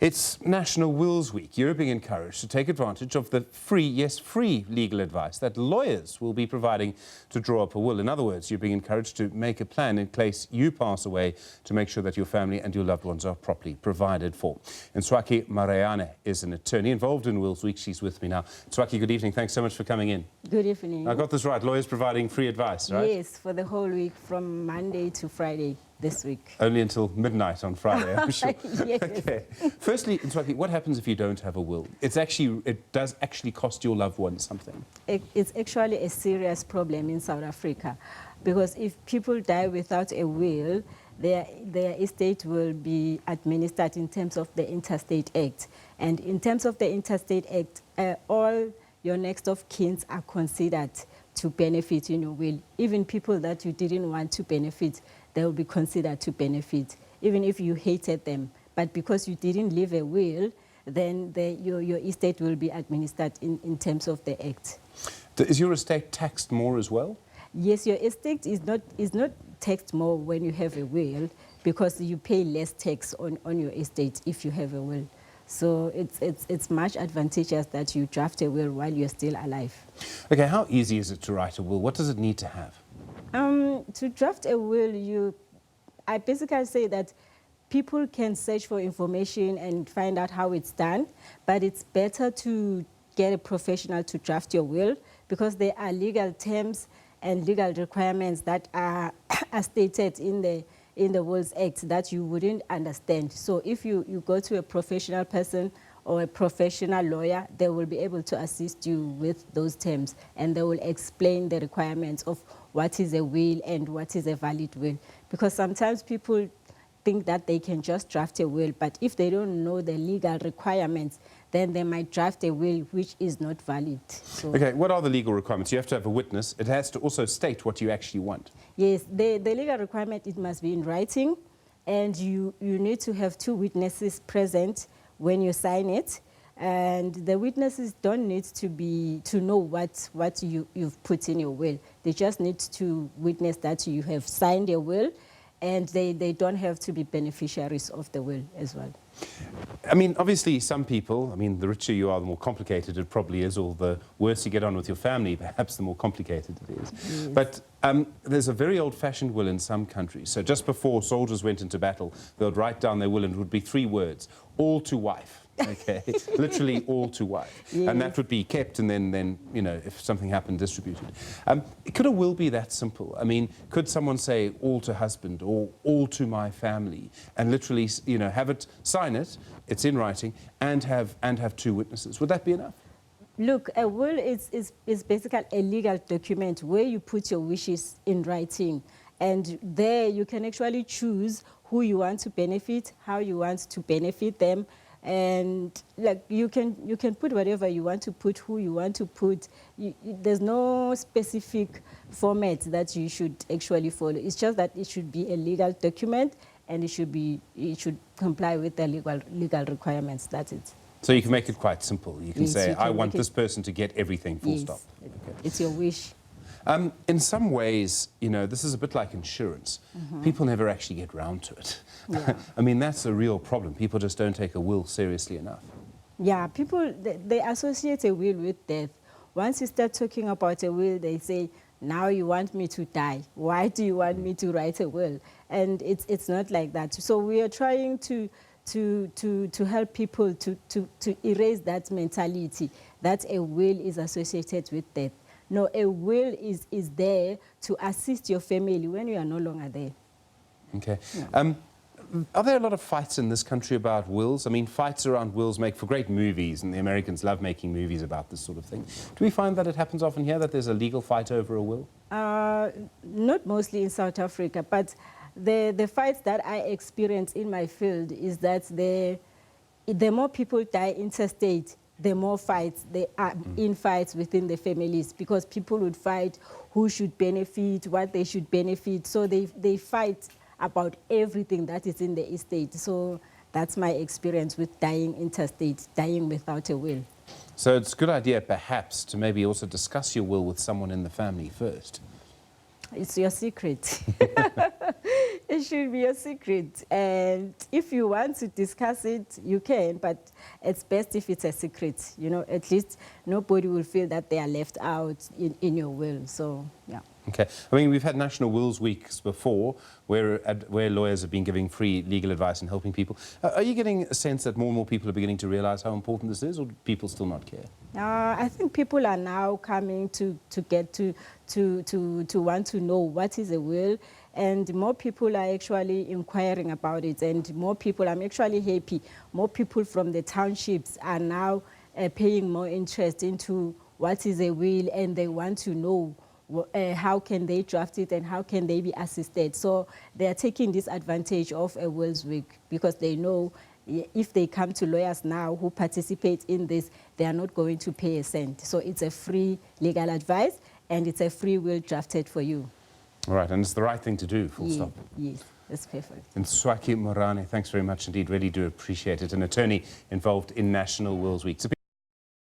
It's National Wills Week. You're being encouraged to take advantage of the free, yes, free legal advice that lawyers will be providing to draw up a will. In other words, you're being encouraged to make a plan in case you pass away to make sure that your family and your loved ones are properly provided for. Ntswaki Mareane is an attorney involved in Wills Week. She's with me now. Ntswaki, good evening. Thanks so much for coming in. Good evening. I got this right. Lawyers providing free advice, right? Yes, for the whole week from Monday to Friday this week. Only until midnight on Friday, I'm sure. Yes. Okay. Firstly, Ntswaki, what happens if you don't have a will? It does actually cost your loved ones something. It's actually a serious problem in South Africa, because if people die without a will, their estate will be administered in terms of the Interstate Act. And in terms of the Interstate Act, all your next of kin are considered to benefit in your will. Even people that you didn't want to benefit, they will be considered to benefit, even if you hated them. But because you didn't leave a will, then your estate will be administered in terms of the Act. Is your estate taxed more as well? Yes, your estate is not taxed more when you have a will, because you pay less tax on your estate if you have a will. So it's much advantageous that you draft a will while you're still alive. Okay, how easy is it to write a will? What does it need to have? To draft a will, I basically say that people can search for information and find out how it's done, but it's better to get a professional to draft your will, because there are legal terms and legal requirements that are stated in the Wills Act that you wouldn't understand. So if you go to a professional person or a professional lawyer, they will be able to assist you with those terms, and they will explain the requirements of what is a will and what is a valid will. Because sometimes people think that they can just draft a will, but if they don't know the legal requirements, then they might draft a will which is not valid. So, okay, what are the legal requirements? You have to have a witness. It has to also state what you actually want. Yes, the legal requirement, it must be in writing, and you need to have 2 witnesses present when you sign it. And the witnesses don't need to know what you've put in your will. They just need to witness that you have signed a will, and they don't have to be beneficiaries of the will as well. I mean, obviously, some people, the richer you are, the more complicated it probably is, or the worse you get on with your family, perhaps the more complicated it is. Yes. But there's a very old-fashioned will in some countries. So just before soldiers went into battle, they would write down their will, and it would be 3 words: all to wife. Okay, literally all to wife. Yes. And that would be kept, and then if something happened, distributed. Could a will be that simple? Could someone say all to husband or all to my family, and literally have it, sign it, it's in writing, and have 2 witnesses? Would that be enough? Look, a will is basically a legal document where you put your wishes in writing, and there you can actually choose who you want to benefit, how you want to benefit them. And like you can put whatever you want to put, who you want to put. There's no specific format that you should actually follow. It's just that it should be a legal document, and it should comply with the legal requirements. That's it. So you can make it quite simple. You can say, I want this person to get everything, full stop. Okay. It's your wish. In some ways, this is a bit like insurance. People never actually get round to it. Yeah. That's a real problem. People just don't take a will seriously enough. Yeah, people, they associate a will with death. Once you start talking about a will, they say, now you want me to die. Why do you want me to write a will? And it's not like that. So we are trying to help people to erase that mentality that a will is associated with death. No, a will is there to assist your family when you are no longer there. Okay. Yeah. Are there a lot of fights in this country about wills? Fights around wills make for great movies, and the Americans love making movies about this sort of thing. Do we find that it happens often here, that there's a legal fight over a will? Not mostly in South Africa, but the fights that I experience in my field is that the more people die interstate, the more fights there are in fights within the families, because people would fight who should benefit, what they should benefit. So they fight about everything that is in the estate. So that's my experience with dying interstate, dying without a will. So it's a good idea, perhaps, to maybe also discuss your will with someone in the family first. It's your secret. It should be a secret. And if you want to discuss it, you can, but it's best if it's a secret. You know, at least nobody will feel that they are left out in your will. So, yeah. Okay. I mean, we've had National Wills Weeks before where lawyers have been giving free legal advice and helping people. Are you getting a sense that more and more people are beginning to realise how important this is, or do people still not care? I think people are now coming to get to want to know what is a will, and more people are actually inquiring about it, and more people, I'm actually happy, more people from the townships are now paying more interest into what is a will, and they want to know how can they draft it and how can they be assisted. So they are taking this advantage of a Wills Week because they know if they come to lawyers now who participate in this, they are not going to pay a cent. So it's a free legal advice and it's a free will drafted for you. All right, and it's the right thing to do, full stop. Yes, that's perfect. Ntswaki Mareane, thanks very much indeed. Really do appreciate it. An attorney involved in National Wills Week.